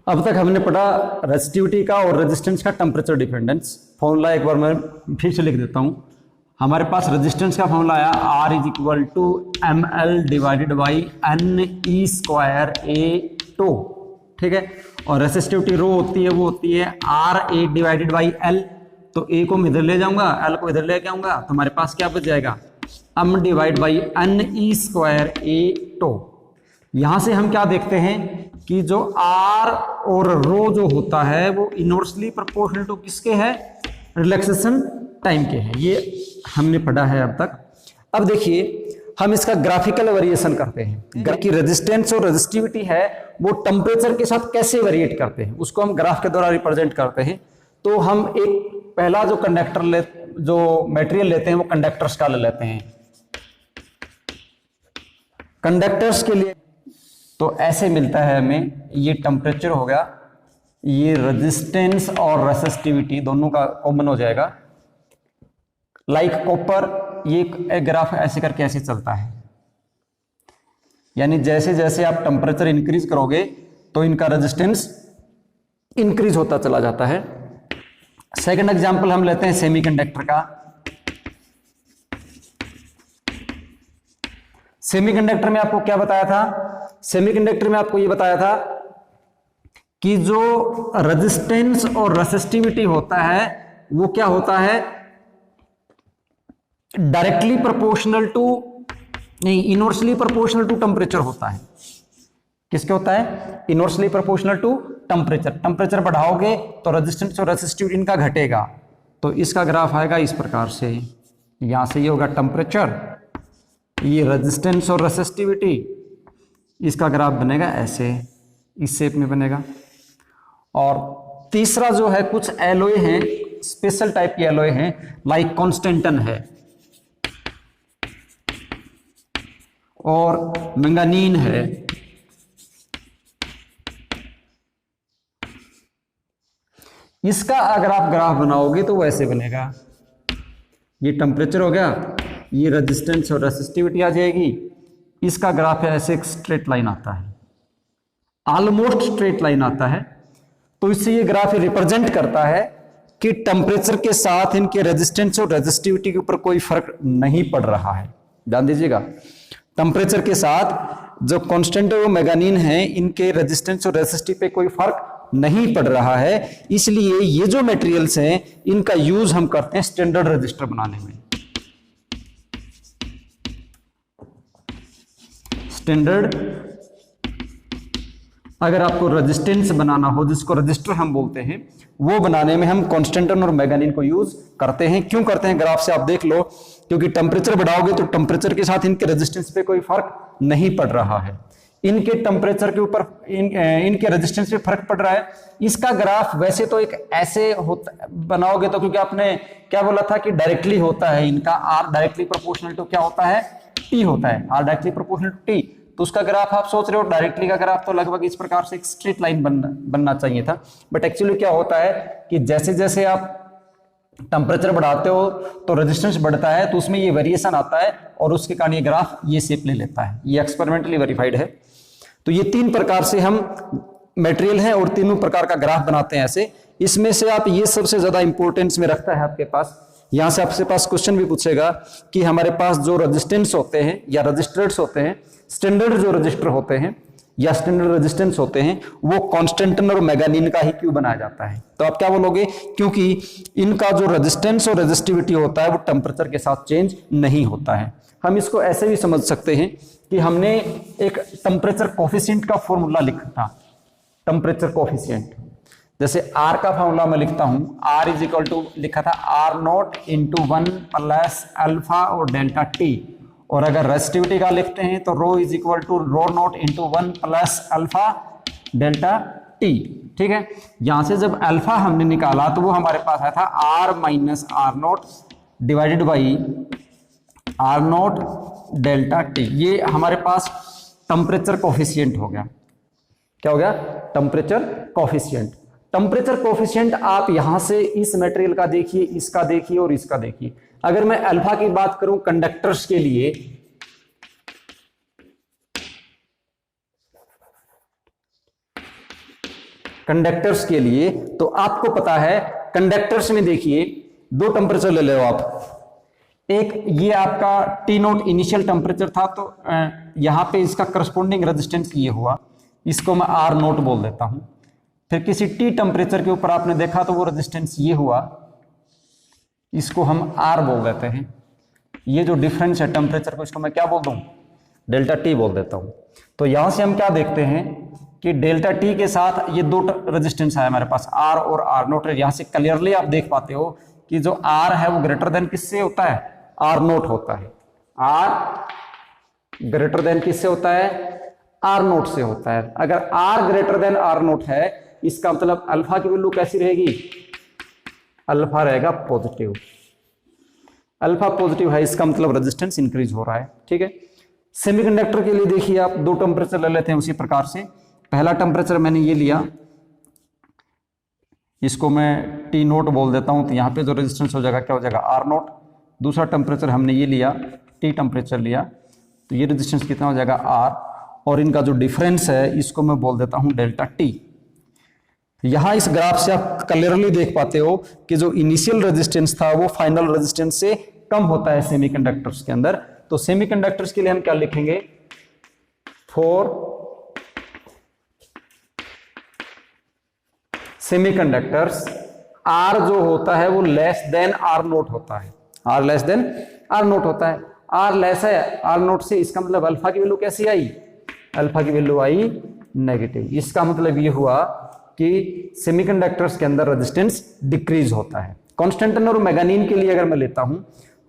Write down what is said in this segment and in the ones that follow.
अब तक हमने पढ़ा रेजिस्टिविटी का और रेजिस्टेंस का टेम्परेचर डिपेंडेंस। फॉर्मूला एक बार मैं फिर से लिख देता हूं। हमारे पास रेजिस्टेंस का फॉर्मूला आया R is equal to ml divided by NE square A2, ठीक है। और रेजिस्टिविटी रो होती है वो होती है RA डिवाइडेड बाई L। तो A को मैं इधर ले जाऊंगा, L को इधर लेके आऊंगा, तो हमारे पास क्या बच जाएगा m divide by NE square A2। यहां से हम क्या देखते हैं कि जो R और रो जो होता है वो इनवर्सली प्रोपोर्शनल टू किसके है, रिलैक्सेशन टाइम के है। ये हमने पढ़ा है अब तक। अब देखिए हम इसका ग्राफिकल वेरिएशन करते हैं कि रेजिस्टेंस और रेजिस्टिविटी है वो टेम्परेचर के साथ कैसे वेरिएट करते हैं, उसको हम ग्राफ के द्वारा रिप्रेजेंट करते हैं। तो हम एक पहला जो जो मटेरियल लेते हैं वो कंडक्टर्स का ले लेते हैं। कंडक्टर्स के लिए तो ऐसे मिलता है हमें, ये टेम्परेचर हो गया, ये रेजिस्टेंस और रेसिस्टिविटी दोनों का कॉमन हो जाएगा। लाइक कॉपर, ये ग्राफ ऐसे करके ऐसे चलता है, यानी जैसे जैसे आप टेम्परेचर इंक्रीज करोगे तो इनका रेजिस्टेंस इंक्रीज होता चला जाता है। सेकंड एग्जांपल हम लेते हैं सेमीकंडक्टर का। सेमीकंडक्टर में आपको क्या बताया था, सेमीकंडक्टर में आपको ये बताया था कि जो रेजिस्टेंस और रेसिस्टिविटी होता है वो क्या होता है, डायरेक्टली प्रोपोर्शनल टू नहीं, इनवर्सली प्रोपोर्शनल टू टेम्परेचर होता है। किसके होता है, inversely proportional to temperature. Temperature बढ़ाओगे तो रेजिस्टेंस और रेसिस्टिविटी इनका घटेगा। तो इसका ग्राफ आएगा इस प्रकार से, यहां से ये होगा टेम्परेचर, ये रेजिस्टेंस और रेसिस्टिविटी, इसका ग्राफ बनेगा ऐसे, इस शेप में बनेगा। और तीसरा जो है, कुछ एलॉय हैं, स्पेशल टाइप के एलॉय हैं, लाइक कॉन्स्टेंटन है और मैंगानीन है। इसका अगर आप ग्राफ बनाओगे तो वैसे बनेगा, ये टेम्परेचर हो गया, ये रेजिस्टेंस और रेसिस्टिविटी आ जाएगी, इसका ग्राफ है ऐसे, एक स्ट्रेट लाइन आता है, ऑलमोस्ट स्ट्रेट लाइन आता है। तो इससे ये ग्राफ रिप्रेजेंट करता है कि टेम्परेचर के साथ इनके रेजिस्टेंस और रेजिस्टिविटी के ऊपर कोई फर्क नहीं पड़ रहा है। ध्यान दीजिएगा, टेम्परेचर के साथ जो कांस्टेंट और मैंगानीन है इनके रेजिस्टेंस और रेसिस्टिविटी पे कोई फर्क नहीं पड़ रहा है। इसलिए ये जो मटेरियल्स हैं इनका यूज हम करते हैं स्टैंडर्ड रजिस्टर बनाने में। स्टैंडर्ड, अगर आपको रेजिस्टेंस बनाना हो, जिसको रजिस्टर हम बोलते हैं, वो बनाने में हम कांस्टेंटन और मैंगानीन को यूज करते हैं। क्यों करते हैं, ग्राफ से आप देख लो, क्योंकि टेम्परेचर बढ़ाओगे तो टेम्परेचर के साथ इनके रेजिस्टेंस पे कोई फर्क नहीं पड़ रहा है, इनके टेम्परेचर के ऊपर इनके रेजिस्टेंस पे फर्क पड़ रहा है। इसका ग्राफ वैसे तो एक ऐसे होता बनाओगे तो, क्योंकि आपने क्या बोला था कि डायरेक्टली होता है, इनका आर डायरेक्टली प्रोपोर्शनल टू क्या होता है, टी होता है, R directly proportional to T. तो उसका ग्राफ आप सोच रहे हो डायरेक्टली का ग्राफ तो लगभग इस प्रकार से एक स्ट्रेट लाइन बनना चाहिए था। बट एक्चुअली क्या होता है कि जैसे जैसे आप टेम्परेचर बढ़ाते हो तो रेजिस्टेंस बढ़ता है, तो उसमें ये वेरिएशन आता है और उसके कारण ये ग्राफ ये शेप ले लेता है। ये एक्सपेरिमेंटली वेरीफाइड है। तो ये तीन प्रकार से हम मटेरियल हैं और तीनों प्रकार का ग्राफ बनाते हैं ऐसे। इसमें से आप ये सबसे ज्यादा इंपॉर्टेंस में रखता है आपके पास, यहां से आपसे पास क्वेश्चन भी पूछेगा कि हमारे पास जो रेजिस्टेंस होते हैं या रजिस्टर्स होते हैं, स्टैंडर्ड जो रजिस्टर होते हैं या स्टैंडर्ड रेजिस्टेंस होते हैं, वो कांस्टेंटन और मैंगानीन का ही क्यों बनाया जाता है। तो आप क्या बोलोगे, क्योंकि इनका जो रेजिस्टेंस और रेजिस्टिविटी होता है वो टेम्परेचर के साथ चेंज नहीं होता है। हम इसको ऐसे भी समझ सकते हैं कि हमने एक टेम्परेचर कोफिशिएंट का फॉर्मूला लिखा था। टेम्परेचर कोफिशिएंट, जैसे R का फॉर्मूला मैं लिखता हूं, R इज इक्वल टू लिखा था R0 इंटू 1 प्लस अल्फा और डेल्टा टी। और अगर रेजिस्टिविटी का लिखते हैं तो रो इज इक्वल टू रो0 into 1 plus alpha delta T. ठीक है, यहां से जब अल्फा हमने निकाला तो वो हमारे पास आया था R minus R0 divided by R0 delta T. ये हमारे पास टेम्परेचर कोफिशिएंट हो गया। क्या हो गया, टेम्परेचर कोफिशिएंट। टेम्परेचर कोफिशिएंट आप यहां से इस मटेरियल का देखिए, इसका देखिए और इसका देखिए। अगर मैं अल्फा की बात करूं कंडक्टर्स के लिए, कंडक्टर्स के लिए, तो आपको पता है कंडक्टर्स में देखिए दो टेम्परेचर ले लो आप। एक ये आपका टी नोट इनिशियल टेम्परेचर था, तो यहां पे इसका करस्पॉन्डिंग रेजिस्टेंस ये हुआ, इसको मैं आर नोट बोल देता हूं। फिर किसी टी टेम्परेचर के ऊपर आपने देखा तो वो रेजिस्टेंस ये हुआ, इसको हम आर बोल देते हैं। ये जो डिफरेंस है टेम्परेचर को, इसको मैं क्या बोल दूं, डेल्टा टी बोल देता हूं। तो यहां से हम क्या देखते हैं कि डेल्टा टी के साथ ये दो रेजिस्टेंस है हमारे पास, आर और आर नोट। यहां से क्लियरली आप देख पाते हो कि जो आर है वो ग्रेटर देन किससे होता है, आर नोट होता है। आर ग्रेटर देन किससे होता है, आर नोट से होता है। अगर R greater than R naught है, इसका मतलब अल्फा की वैल्यू कैसी रहेगी, अल्फा रहेगा पॉजिटिव। अल्फा पॉजिटिव है, इसका मतलब रेजिस्टेंस इंक्रीज हो रहा है। ठीक है, सेमीकंडक्टर के लिए देखिए आप दो टेम्परेचर ले लेते हैं उसी प्रकार से। पहला टेम्परेचर मैंने ये लिया, इसको मैं टी नोट बोल देता हूं, तो यहां पे जो रेजिस्टेंस हो जाएगा क्या हो जाएगा, आर नोट। दूसरा टेम्परेचर हमने ये लिया, टी टेम्परेचर लिया, तो ये रेजिस्टेंस कितना हो जाएगा, आर, और इनका जो डिफरेंस है इसको मैं बोल देता हूं डेल्टा टी। यहां इस ग्राफ से आप क्लियरली देख पाते हो कि जो इनिशियल रेजिस्टेंस था वो फाइनल रेजिस्टेंस से कम होता है सेमीकंडक्टर्स के अंदर। तो सेमीकंडक्टर्स के लिए हम क्या लिखेंगे, फॉर सेमीकंडक्टर्स आर जो होता है वो लेस देन आर नोट होता है, R less than R naught होता है। आर लेस है आर नोट से, इसका मतलब अल्फा की वैल्यू कैसी आई, अल्फा की वैल्यू आई नेगेटिव। इसका मतलब ये हुआ कि सेमीकंडक्टर्स के अंदर रेजिस्टेंस डिक्रीज होता है। कॉन्स्टेंटिन और मैग्नीन के लिए अगर मैं लेता हूं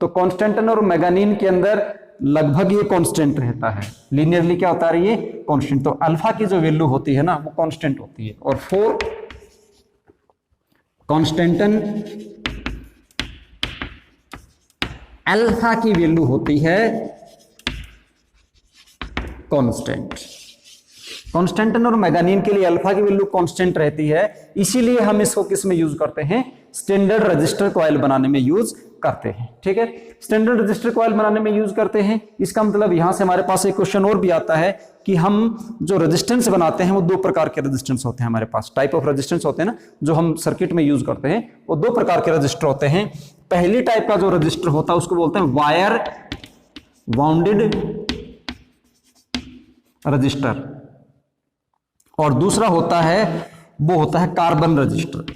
तो कॉन्स्टेंटिन और मैग्नीन के अंदर लगभग ये कांस्टेंट रहता है, लीनियरली क्या होता है ये कांस्टेंट। तो अल्फा की जो वैल्यू होती है ना वो कांस्टेंट होती है। और फॉर कॉन्स्टेंटिन अल्फा की वैल्यू होती है कांस्टेंट। कॉन्स्टेंटिन और मैग्नीन के लिए अल्फा की वैल्यू कांस्टेंट रहती है, इसीलिए हम इसको किस में यूज करते हैं, स्टैंडर्ड रजिस्टर कॉइल बनाने में यूज करते हैं। ठीक है, स्टैंडर्ड रजिस्टर कॉइल बनाने में यूज करते हैं। इसका मतलब यहां से हमारे पास एक क्वेश्चन और भी आता है कि हम जो रेजिस्टेंस बनाते हैं वो दो प्रकार के रेजिस्टेंस होते हैं हमारे पास, टाइप ऑफ रेजिस्टेंस होते हैं ना जो हम सर्किट में यूज करते हैं, वो दो प्रकार के रजिस्टर होते हैं। पहली टाइप का जो रजिस्टर होता है उसको बोलते हैं वायर वाउंडेड रजिस्टर, और दूसरा होता है वो होता है carbon register.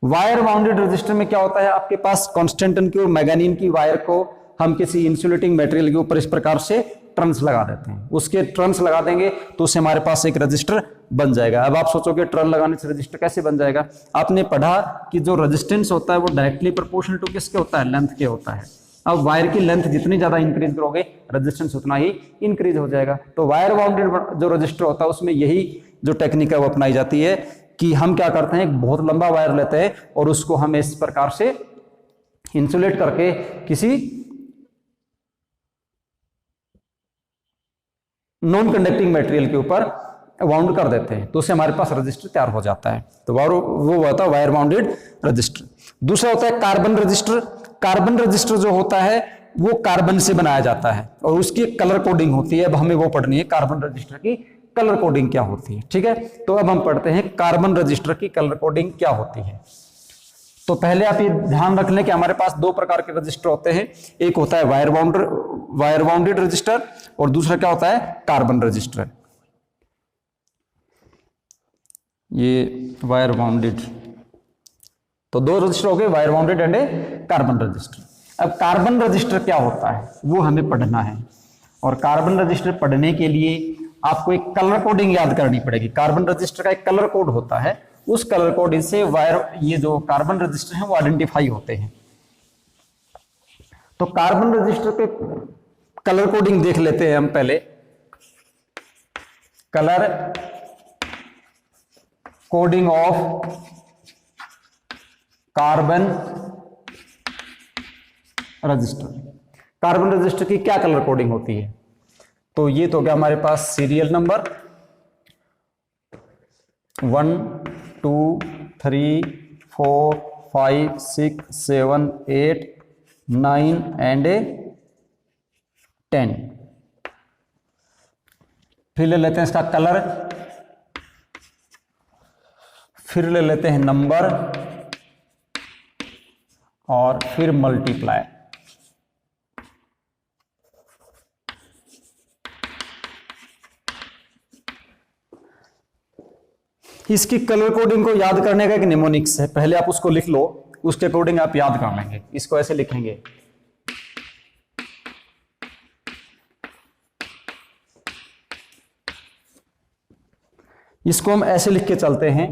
Wire bounded register में क्या होता है, आपके पास कॉन्स्टेंटिन की और मैग्नीन की वायर को हम किसी इंसुलेटिंग मटेरियल के ऊपर इस प्रकार से टर्न्स लगा देते हैं, उसके टर्न्स लगा देंगे तो उससे हमारे पास एक रजिस्टर बन जाएगा। अब आप सोचोगे टर्न लगाने से रजिस्टर कैसे बन जाएगा, आपने पढ़ा कि जो रेजिस्टेंस होता है वो डायरेक्टली प्रोपोर्शनल टू किसके होता है, लेंथ के होता है। अब वायर की लेंथ जितनी ज्यादा इंक्रीज करोगे रेजिस्टेंस उतना ही इंक्रीज हो जाएगा। तो वायर बाउंडेड जो रजिस्टर होता है उसमें यही जो टेक्निक है वो अपनाई जाती है कि हम क्या करते हैं, एक बहुत लंबा वायर लेते हैं और उसको हम इस प्रकार से इंसुलेट करके किसी नॉन कंडक्टिंग मटेरियल के ऊपर वाउंड कर देते हैं, तो उससे हमारे पास रजिस्टर तैयार हो जाता है। तो वो होता है वायर बाउंडेड रजिस्टर। दूसरा होता है कार्बन रजिस्टर। कार्बन रजिस्टर जो होता है वो कार्बन से बनाया जाता है और उसकी कलर कोडिंग होती है। अब हमें वो पढ़नी है कार्बन रजिस्टर की कलर कोडिंग क्या होती है। ठीक है, तो अब हम पढ़ते हैं कार्बन रजिस्टर की कलर कोडिंग क्या होती है। तो पहले आप ये ध्यान रख लें कि हमारे पास दो प्रकार के रजिस्टर होते हैं, एक होता है वायर बाउंडेड रजिस्टर और दूसरा क्या होता है, कार्बन रजिस्टर। ये वायर बाउंडेड, तो दो रजिस्टर हो गए, wire bounded and carbon register. अब कार्बन रजिस्टर क्या होता है वो हमें पढ़ना है, और कार्बन रजिस्टर पढ़ने के लिए आपको एक कलर कोडिंग याद करनी पड़ेगी। कार्बन रजिस्टर का एक कलर कोड होता है, उस कलर कोड से ये जो कार्बन रजिस्टर है वो आइडेंटिफाई होते हैं। तो कार्बन रजिस्टर पे कलर कोडिंग देख लेते हैं हम पहले। Colour coding of carbon register. Carbon register की क्या कलर कोडिंग होती है, तो ये तो क्या हमारे पास सीरियल नंबर 1 2 3 4 5 6 7 8 9 एंड 10। फिर ले लेते हैं इसका कलर, फिर ले लेते हैं नंबर और फिर मल्टीप्लाई। इसकी कलर कोडिंग को याद करने का एक निमोनिक्स है, पहले आप उसको लिख लो, उसके अकॉर्डिंग आप याद कर लेंगे। इसको ऐसे लिखेंगे, इसको हम ऐसे लिख के चलते हैं,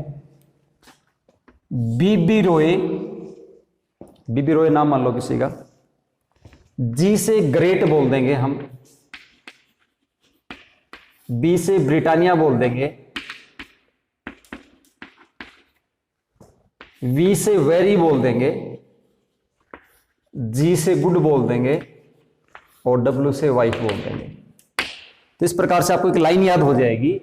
बीबी रोए, बीबी रोए नाम मान लो किसी का, जी से ग्रेट बोल देंगे हम, बी से ब्रिटानिया बोल देंगे, वी से वेरी बोल देंगे, जी से गुड बोल देंगे और डब्ल्यू से वाइफ बोल देंगे। तो इस प्रकार से आपको एक लाइन याद हो जाएगी,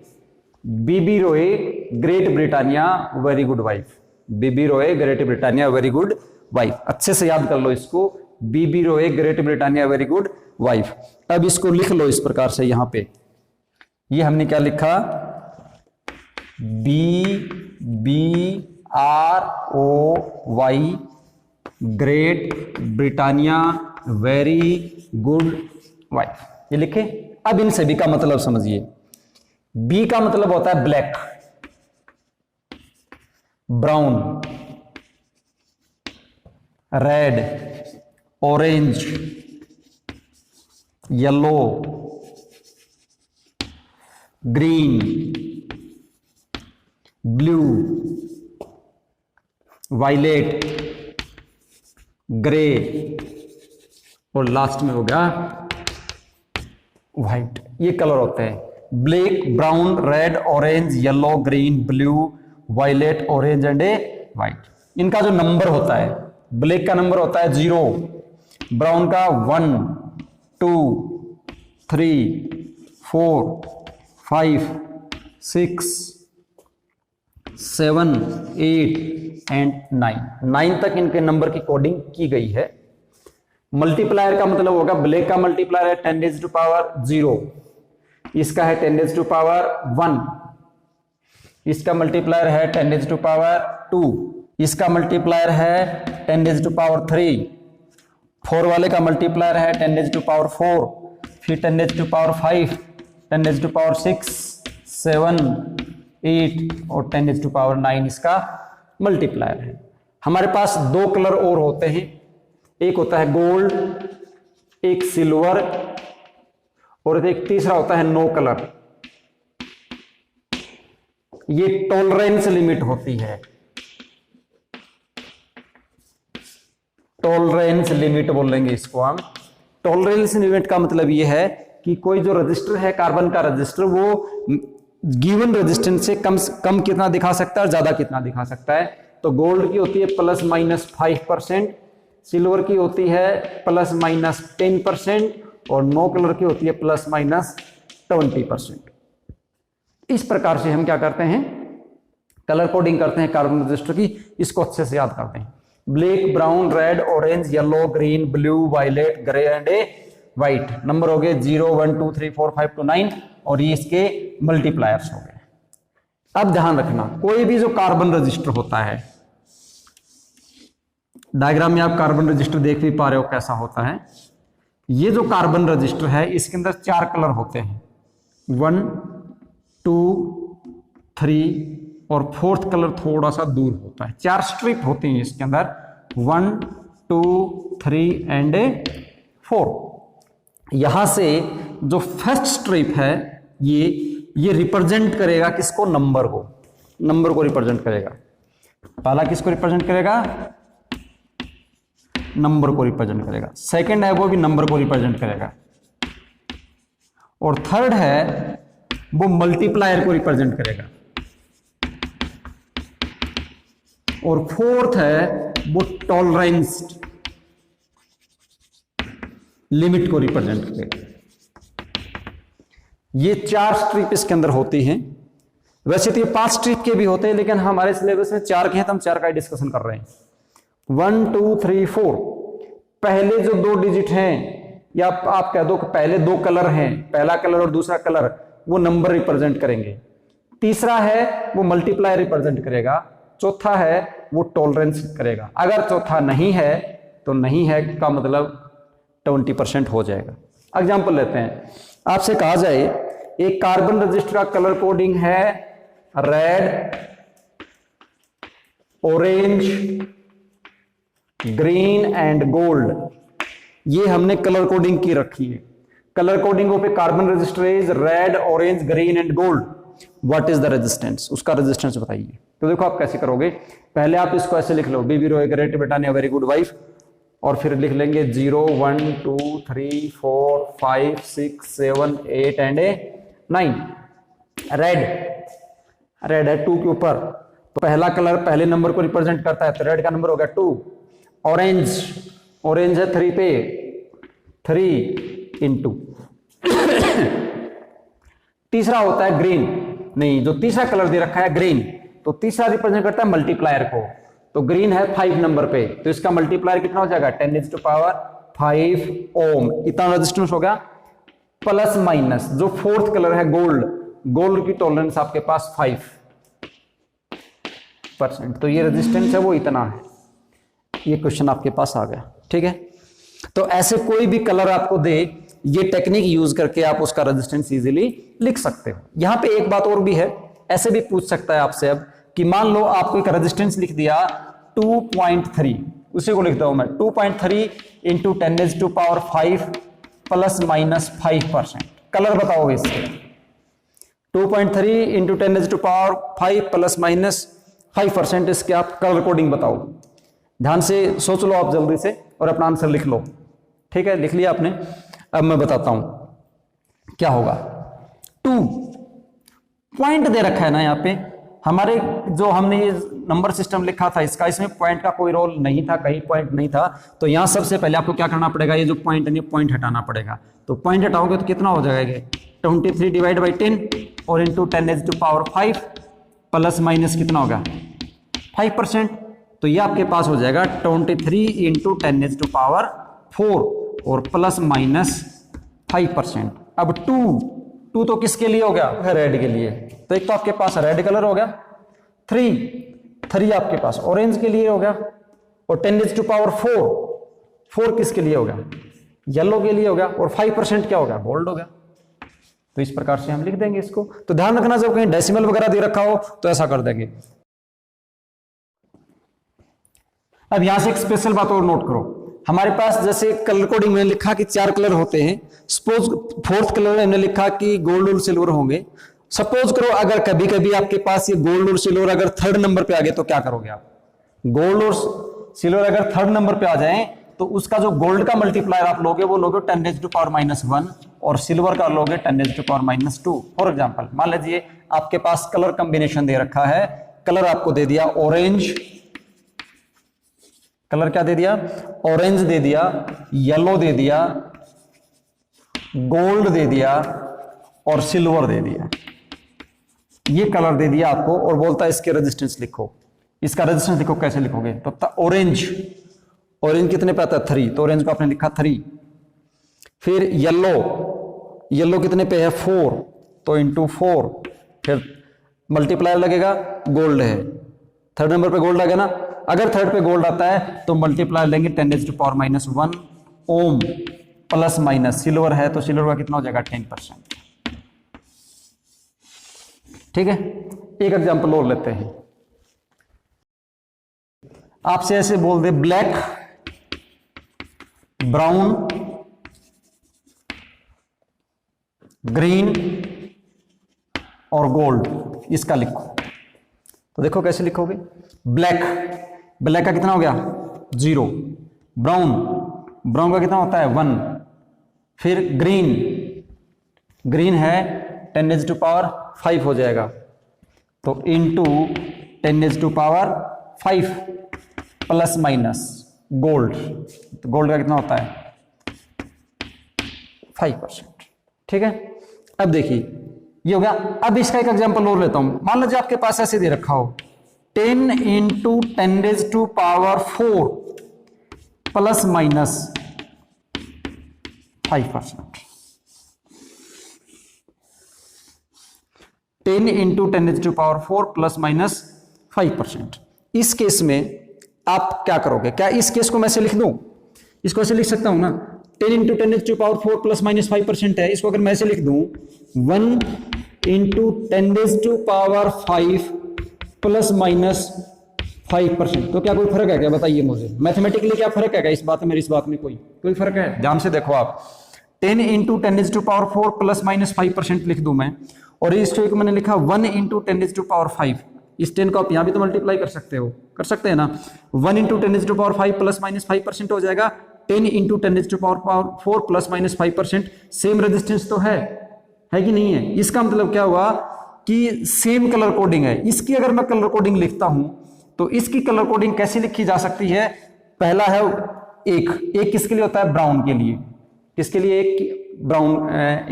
बीबी रोए great Britannia very good wife, बीबी रोए great Britannia very good wife. अच्छे से याद कर लो इसको, बीबी रोए great Britannia very good wife. अब इसको लिख लो इस प्रकार से, यहां पे ये हमने क्या लिखा, B R O Y great Britannia very good wife, ये लिखे। अब इन सभी का मतलब समझिए, बी का मतलब होता है black, brown, red, orange, yellow, green, blue, violet, grey और लास्ट में हो गया व्हाइट। ये कलर होते हैं, black, brown, red, orange, yellow, green, blue, violet, orange and white. इनका जो नंबर होता है, ब्लैक का नंबर होता है 0, ब्राउन का 1 2 3 4 5 6 7 8 एंड 9 तक इनके नंबर की कोडिंग की गई है। मल्टीप्लायर का मतलब होगा, ब्लैक का मल्टीप्लायर है 10⁻0, इसका है 10⁻1, इसका मल्टीप्लायर है 10⁻2, इसका मल्टीप्लायर है 10⁻3, 4 वाले का मल्टीप्लायर है 10⁻4, फिर 10⁻5, 10⁻6, 7 8 और 10⁻9 इसका मल्टीप्लायर है। हमारे पास 2 कलर और होते हैं, एक होता है गोल्ड, एक सिल्वर और एक तीसरा होता है नो कलर। ये टॉलरेंस लिमिट होती है, टॉलरेंस लिमिट बोलेंगे इसको हम। टॉलरेंस लिमिट का मतलब ये है कि कोई जो रजिस्टर है, कार्बन का रजिस्टर, वो गिवन रेजिस्टेंस से कम कितना दिखा सकता है और ज्यादा कितना दिखा सकता है। तो गोल्ड की होती है ±5%, सिल्वर की होती है ±10% और नो कलर की होती है ±20%। इस प्रकार से हम क्या करते हैं, कलर कोडिंग करते हैं कार्बन रजिस्टर की। इसको अच्छे से याद करते हैं, black, brown, red, orange, yellow, green, blue, violet, grey and white. Number हो गए 0 1 2 3 4 5 to 9 और ये इसके मल्टीप्लायर्स हो गए। अब ध्यान रखना, कोई भी जो कार्बन रजिस्टर होता है, डायग्राम में आप कार्बन रजिस्टर देख भी पा रहे हो कैसा होता है। ये जो कार्बन रजिस्टर है, इसके अंदर 4 कलर होते हैं, 1 2 3 और 4th कलर थोड़ा सा दूर होता है। 4 स्ट्रिप होते हैं इसके अंदर, 1 2 3 एंड 4। यहां से जो फर्स्ट स्ट्रिप है, ये रिप्रेजेंट करेगा किसको, नंबर को, नंबर को रिप्रेजेंट करेगा। पहला किसको रिप्रेजेंट करेगा, नंबर को रिप्रेजेंट करेगा। सेकंड है वो भी नंबर को रिप्रेजेंट करेगा और थर्ड है वो मल्टीप्लायर को रिप्रेजेंट करेगा और फोर्थ है वो टॉलरेंस लिमिट को रिप्रेजेंट करेगा। ये 4 स्ट्रिप इसके अंदर होती हैं। वैसे तो ये 5 स्ट्रिप के भी होते हैं, लेकिन हमारे सिलेबस में 4 के हैं तो हम 4 का डिस्कशन कर रहे हैं। 1 2 3 4, पहले जो 2 डिजिट हैं, या आप कह दो कि पहले 2 कलर हैं, पहला कलर और दूसरा कलर, वो नंबर रिप्रेजेंट करेंगे। तीसरा है वो मल्टीप्लायर रिप्रेजेंट करेगा। चौथा है वो टॉलरेंस करेगा। अगर चौथा नहीं है तो नहीं है का मतलब 20% हो जाएगा। एग्जाम्पल लेते हैं, आपसे कहा जाए एक कार्बन रजिस्टर का कलर कोडिंग है red, orange, green and gold. ये हमने कलर कोडिंग की रखी है। कलर कोडिंग पे carbon register is red, orange, green and gold. What is the resistance, उसका रेजिस्टेंस बताइए। तो देखो आप कैसे करोगे, पहले आप इसको ऐसे लिख लो, बीबी रोए ग्रेट बेटा ने वेरी गुड वाइफ, और फिर लिख लेंगे 0 1 2 3 4 5 6 7 8 एंड 9। रेड है 2 के ऊपर, तो पहला कलर पहले नंबर को रिप्रेजेंट करता है, तो रेड का नंबर हो गया 2। ऑरेंज है 3 पे, 3 इंटू। तीसरा होता है ग्रीन, नहीं जो तीसरा कलर दे रखा है ग्रीन, तो तीसरा रिप्रेजेंट करता है मल्टीप्लायर को, तो ग्रीन है 5 नंबर पे, तो इसका मल्टीप्लायर कितना हो जाएगा 10⁵ ओम। इतना रेजिस्टेंस हो गया। प्लस माइनस जो फोर्थ कलर है गोल्ड की टॉलरेंस आपके पास 5%, तो ये रेजिस्टेंस है वो इतना है। ये क्वेश्चन आपके पास आ गया, ठीक है। तो ऐसे कोई भी कलर आपको दे, ये टेक्निक यूज करके आप उसका रेजिस्टेंस इजीली लिख सकते हो। यहां पे एक बात और भी है, ऐसे भी पूछ सकता है आपसे अब कि मान लो आपको एक रेजिस्टेंस लिख दिया 2.3, उसी को लिखता हूं मैं 2.3 इंटू 10⁵ प्लस माइनस 5%। कलर बताओगे इससे, 2.3 इंटू 10⁵ प्लस माइनस 5%, इसके आप कलर कोडिंग बताओ। ध्यान से सोच लो आप जल्दी से और अपना आंसर लिख लो, ठीक है। लिख लिया आपने, अब मैं बताता हूं क्या होगा। 2 पॉइंट दे रखा है ना यहाँ पे हमारे, जो हमने ये नंबर सिस्टम लिखा था इसका, इसमें पॉइंट का कोई रोल नहीं था, कहीं पॉइंट नहीं था, तो यहां सबसे पहले आपको क्या करना पड़ेगा, ये जो पॉइंट है पॉइंट हटाना पड़ेगा। तो पॉइंट हटाओगे तो कितना हो जाएगा, 23 डिवाइड बाई 10 और इंटू 10⁵ प्लस माइनस कितना होगा 5%, तो ये आपके पास हो जाएगा 23 इंटू 10⁴ और प्लस माइनस 5%। अब 2 तो किसके लिए हो गया, रेड के लिए, तो एक तो आपके पास रेड कलर हो गया, 3 आपके पास ऑरेंज के लिए हो गया, और 10⁴ किसके लिए हो गया, येलो के लिए हो गया, और 5% क्या हो गया, गोल्ड हो गया। तो इस प्रकार से हम लिख देंगे इसको। तो ध्यान रखना जब कहीं डेसिमल वगैरह दे रखा हो तो ऐसा कर देंगे। अब यहां से एक स्पेशल बात और नोट करो, हमारे पास जैसे कलर कोडिंग में लिखा कि 4 कलर होते हैं, सपोज 4th कलर में हमने लिखा कि गोल्ड और सिल्वर होंगे। सपोज करो अगर कभी कभी आपके पास ये गोल्ड और सिल्वर अगर 3rd नंबर पे आ गए तो क्या करोगे आप, गोल्ड और सिल्वर अगर 3rd नंबर पे आ जाएं तो उसका जो गोल्ड का मल्टीप्लायर आप लोगे वो लोगे 10⁻⁻1 और सिल्वर का लोगे 10⁻²। फॉर एग्जाम्पल मान लीजिए आपके पास कलर कॉम्बिनेशन दे रखा है, कलर आपको दे दिया ऑरेंज, कलर क्या दे दिया, ऑरेंज दे दिया, येलो दे दिया, गोल्ड दे दिया और सिल्वर दे दिया। ये कलर दे दिया आपको और बोलता है इसके रेजिस्टेंस लिखो। इसका रेजिस्टेंस लिखो, कैसे लिखोगे, तो ऑरेंज कितने पे आता है 3, तो ऑरेंज को आपने लिखा 3। फिर येलो कितने पे है 4, तो इंटू 4, फिर मल्टीप्लायर लगेगा, गोल्ड है 3rd नंबर पे गोल्ड आ गया ना। अगर 3rd पे गोल्ड आता है तो मल्टीप्लायर लेंगे 10⁻⁻1 ओम, प्लस माइनस सिल्वर है तो सिल्वर का कितना हो जाएगा 10%। ठीक है, एक एग्जांपल और लेते हैं। आपसे ऐसे बोल दे ब्लैक, ब्राउन, ग्रीन और गोल्ड, इसका लिखो। तो देखो कैसे लिखोगे, ब्लैक का कितना हो गया 0, ब्राउन का कितना होता है 1, फिर ग्रीन है 10⁵ हो जाएगा, तो इंटू 10⁵ प्लस माइनस गोल्ड, तो गोल्ड का कितना होता है 5%। ठीक है, अब देखिए ये हो गया। अब इसका एक एग्जांपल और लेता हूं। मान लीजिए आपके पास ऐसे दे रखा हो 10 into 10⁴ plus minus 5%। 10 into 10⁴ plus minus 5%। इस केस में आप क्या करोगे? क्या इस केस को मैं ऐसे लिख दूं? इसको ऐसे लिख सकता हूं ना, 10 इंटू 10⁴ प्लस माइनस 5% है। इसको अगर मैं ऐसे लिख दूं 1 इंटू 10⁵ प्लस माइनस 5%, तो क्या कोई फर्क है क्या? बताइए मुझे, मैथमेटिकली क्या फर्क है क्या इस बात में, इस बात में कोई फर्क है? ध्यान से देखो आप, 10 इंटू 10⁴ प्लस माइनस 5% लिख दूं मैं, और इसको एक मैंने लिखा 1 इंटू 10⁵। इस 10 को आप यहां भी तो मल्टीप्लाई कर सकते हो, कर सकते हैं ना। 1 इंटू 10⁵ प्लस माइनस 5% हो जाएगा 10 into 10⁴ plus minus 5%। Same resistance तो है कि नहीं है? इसका मतलब क्या हुआ कि सेम कलर कोडिंग है। इसकी अगर मैं कलर कोडिंग लिखता हूं तो इसकी कलर कोडिंग कैसे लिखी जा सकती है? पहला है एक किसके लिए होता है? ब्राउन के लिए। किसके लिए?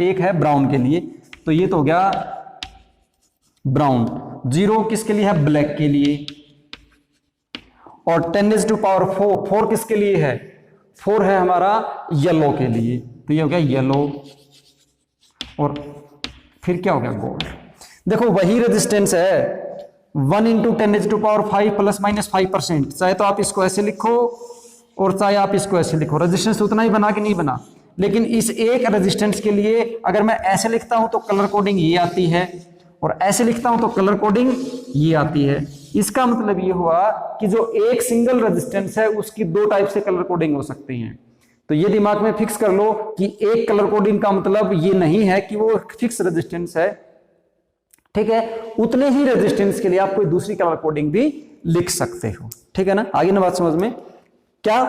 एक है ब्राउन के लिए, तो ये तो हो गया ब्राउन। 0 किसके लिए है? ब्लैक के लिए। और 10⁴ किसके लिए है? 4 है हमारा येलो के लिए, तो ये हो गया येलो। और फिर क्या हो गया? गोल्ड। देखो वही रेजिस्टेंस है, 1 इंटू 10⁵ प्लस माइनस 5%। चाहे तो आप इसको ऐसे लिखो और चाहे आप इसको ऐसे लिखो, रेजिस्टेंस उतना ही बना कि नहीं बना। लेकिन इस एक रेजिस्टेंस के लिए अगर मैं ऐसे लिखता हूं तो कलर कोडिंग ये आती है, और ऐसे लिखता हूं तो कलर कोडिंग ये आती है। इसका मतलब ये हुआ कि जो एक सिंगल रेजिस्टेंस है उसकी 2 टाइप से कलर कोडिंग हो सकती है। तो ये दिमाग में फिक्स कर लो कि एक कलर कोडिंग का मतलब ये नहीं है कि वो फिक्स रेजिस्टेंस है, ठीक है। उतने ही रेजिस्टेंस के लिए आप कोई दूसरी कलर कोडिंग भी लिख सकते हो, ठीक है ना। आगे ना बात समझ में, क्या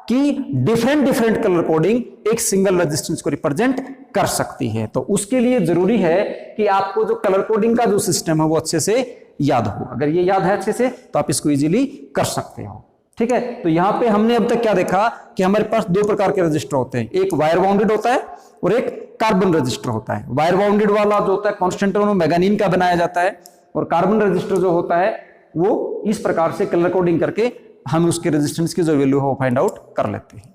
कि डिफरेंट कलर कोडिंग एक सिंगल रेजिस्टेंस को रिप्रेजेंट कर सकती है। तो उसके लिए जरूरी है कि आपको जो कलर कोडिंग का जो सिस्टम है वो अच्छे से याद हो। अगर ये याद है अच्छे से तो आप इसको इजीली कर सकते हो, ठीक है। तो यहां पे हमने अब तक क्या देखा कि हमारे पास 2 प्रकार के रजिस्टर होते हैं, एक वायर बाउंडेड होता है और एक कार्बन रजिस्टर होता है। वायर बाउंडेड वाला जो होता है कांस्टेंट मैग्नीन का बनाया जाता है, और कार्बन रजिस्टर जो होता है वो इस प्रकार से कलर कोडिंग करके हम उसके रेजिस्टेंस की जो वैल्यू है वो फाइंड आउट कर लेते हैं।